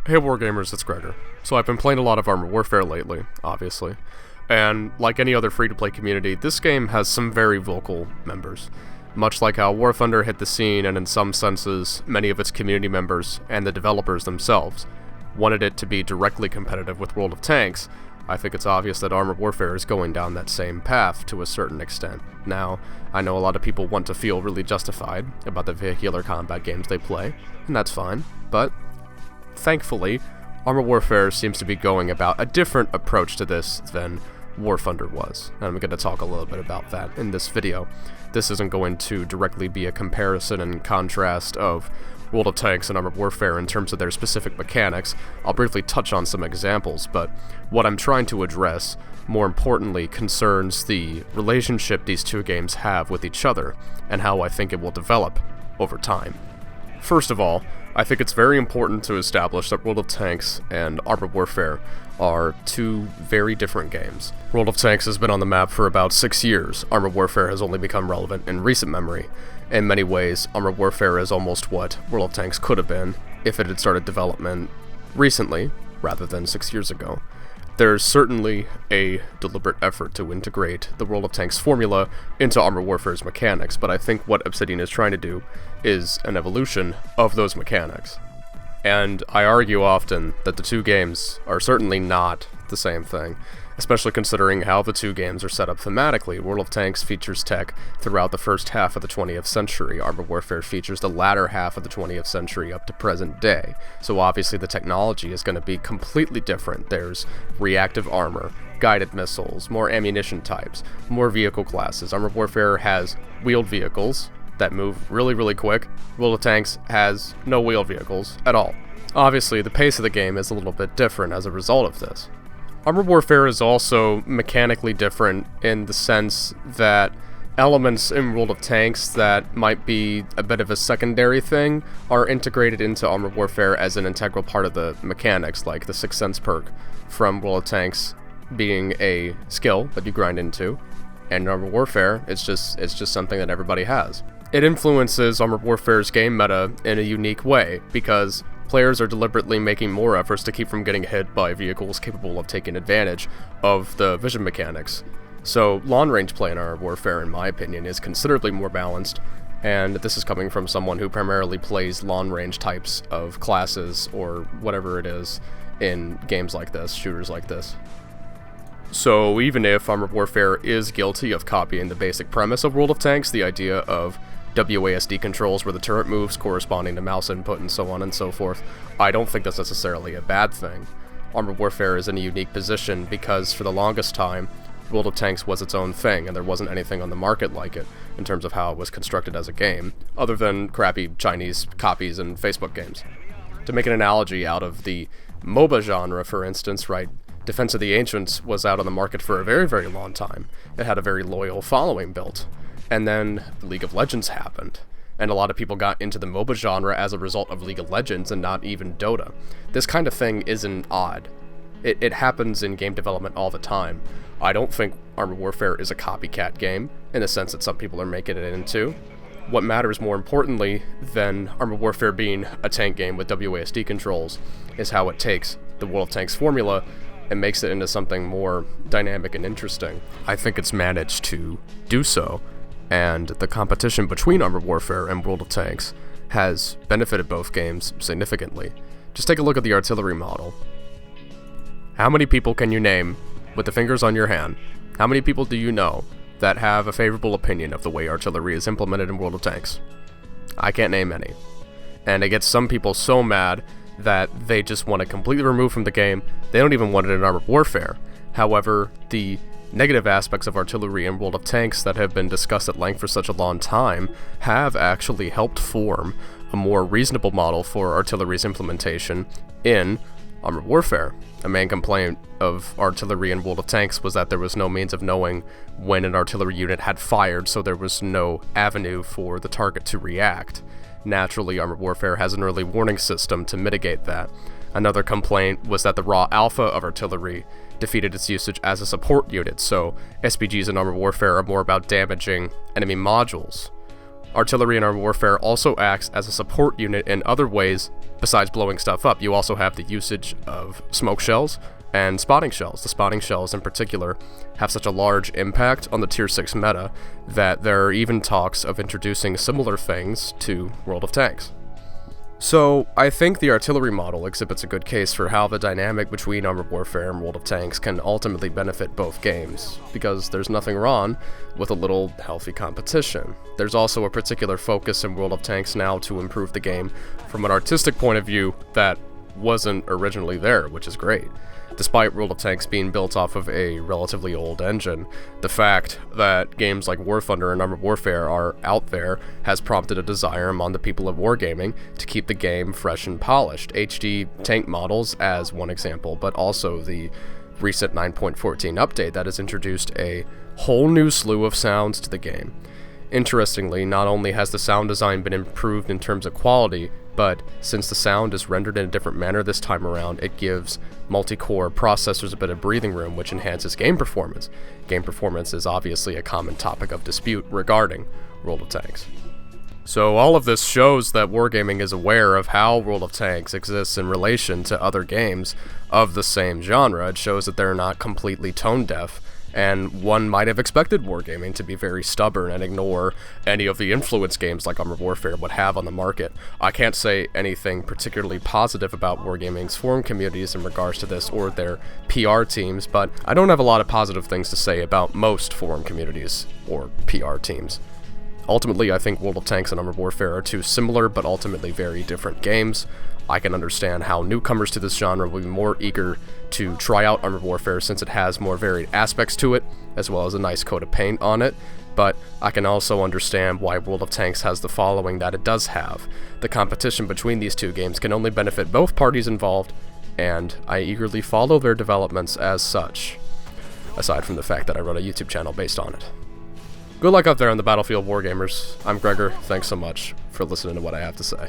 Hey Wargamers, it's Gregor. So I've been playing a lot of Armored Warfare lately, obviously. And like any other free-to-play community, this game has some very vocal members. Much like how War Thunder hit the scene, and in some senses, many of its community members and the developers themselves wanted it to be directly competitive with World of Tanks, I think it's obvious that Armored Warfare is going down that same path to a certain extent. Now, I know a lot of people want to feel really justified about the vehicular combat games they play, and that's fine, but thankfully, Armored Warfare seems to be going about a different approach to this than War Thunder was, and I'm going to talk a little bit about that in this video. This isn't going to directly be a comparison and contrast of World of Tanks and Armored Warfare in terms of their specific mechanics. I'll briefly touch on some examples, but what I'm trying to address, more importantly, concerns the relationship these two games have with each other, and how I think it will develop over time. First of all, I think it's very important to establish that World of Tanks and Armored Warfare are two very different games. World of Tanks has been on the map for about 6 years. Armored Warfare has only become relevant in recent memory. In many ways, Armored Warfare is almost what World of Tanks could have been if it had started development recently, rather than 6 years ago. There's certainly a deliberate effort to integrate the World of Tanks formula into Armored Warfare's mechanics, but I think what Obsidian is trying to do is an evolution of those mechanics. And I argue often that the two games are certainly not the same thing, especially considering how the two games are set up thematically. World of Tanks features tech throughout the first half of the 20th century. Armored Warfare features the latter half of the 20th century up to present day. So obviously the technology is going to be completely different. There's reactive armor, guided missiles, more ammunition types, more vehicle classes. Armored Warfare has wheeled vehicles that move really quick. World of Tanks has no wheeled vehicles at all. Obviously, the pace of the game is a little bit different as a result of this. Armored Warfare is also mechanically different in the sense that elements in World of Tanks that might be a bit of a secondary thing are integrated into Armored Warfare as an integral part of the mechanics, like the Sixth Sense perk from World of Tanks being a skill that you grind into, and in Armored Warfare, it's just something that everybody has. It influences Armored Warfare's game meta in a unique way, because players are deliberately making more efforts to keep from getting hit by vehicles capable of taking advantage of the vision mechanics. So long-range play in Armored Warfare, in my opinion, is considerably more balanced, and this is coming from someone who primarily plays long-range types of classes, or whatever it is, in games like this, shooters like this. So even if Armored Warfare is guilty of copying the basic premise of World of Tanks, the idea of WASD controls where the turret moves corresponding to mouse input and so on and so forth, I don't think that's necessarily a bad thing. Armored Warfare is in a unique position because for the longest time, World of Tanks was its own thing, and there wasn't anything on the market like it in terms of how it was constructed as a game, other than crappy Chinese copies and Facebook games. To make an analogy out of the MOBA genre, for instance, right, Defense of the Ancients was out on the market for a very long time. It had a very loyal following built. And then League of Legends happened, and a lot of people got into the MOBA genre as a result of League of Legends and not even Dota. This kind of thing isn't odd. It happens in game development all the time. I don't think Armored Warfare is a copycat game, in the sense that some people are making it into. What matters more importantly than Armored Warfare being a tank game with WASD controls is how it takes the World of Tanks formula and makes it into something more dynamic and interesting. I think it's managed to do so, and the competition between Armored Warfare and World of Tanks has benefited both games significantly. Just take a look at the artillery model. How many people can you name, with the fingers on your hand, how many people do you know that have a favorable opinion of the way artillery is implemented in World of Tanks? I can't name any. And it gets some people so mad that they just want to completely remove from the game. They don't even want it in Armored Warfare. However, the negative aspects of artillery in World of Tanks that have been discussed at length for such a long time have actually helped form a more reasonable model for artillery's implementation in Armored Warfare. A main complaint of artillery in World of Tanks was that there was no means of knowing when an artillery unit had fired, so there was no avenue for the target to react. Naturally, Armored Warfare has an early warning system to mitigate that. Another complaint was that the raw alpha of artillery defeated its usage as a support unit, so SPGs in Armored Warfare are more about damaging enemy modules. artillery in Armored Warfare also acts as a support unit in other ways besides blowing stuff up. You also have the usage of smoke shells and spotting shells. The spotting shells in particular have such a large impact on the Tier 6 meta that there are even talks of introducing similar things to World of Tanks. So, I think the artillery model exhibits a good case for how the dynamic between Armored Warfare and World of Tanks can ultimately benefit both games, because there's nothing wrong with a little healthy competition. There's also a particular focus in World of Tanks now to improve the game from an artistic point of view that wasn't originally there, which is great. Despite World of Tanks being built off of a relatively old engine, the fact that games like War Thunder and Armored Warfare are out there has prompted a desire among the people of wargaming to keep the game fresh and polished. HD tank models as one example, but also the recent 9.14 update that has introduced a whole new slew of sounds to the game. Interestingly, not only has the sound design been improved in terms of quality, but since the sound is rendered in a different manner this time around, it gives multi-core processors a bit of breathing room, which enhances game performance. Game performance is obviously a common topic of dispute regarding World of Tanks. So all of this shows that wargaming is aware of how World of Tanks exists in relation to other games of the same genre. It shows that they're not completely tone deaf, and one might have expected wargaming to be very stubborn and ignore any of the influence games like Armored Warfare would have on the market. I can't say anything particularly positive about wargaming's forum communities in regards to this or their PR teams, but I don't have a lot of positive things to say about most forum communities or PR teams. Ultimately, I think World of Tanks and Armored Warfare are two similar but ultimately very different games. I can understand how newcomers to this genre will be more eager to try out Armored Warfare since it has more varied aspects to it, as well as a nice coat of paint on it, but I can also understand why World of Tanks has the following that it does have. The competition between these two games can only benefit both parties involved, and I eagerly follow their developments as such, aside from the fact that I run a YouTube channel based on it. Good luck out there on the battlefield, wargamers. I'm Gregor. Thanks so much for listening to what I have to say.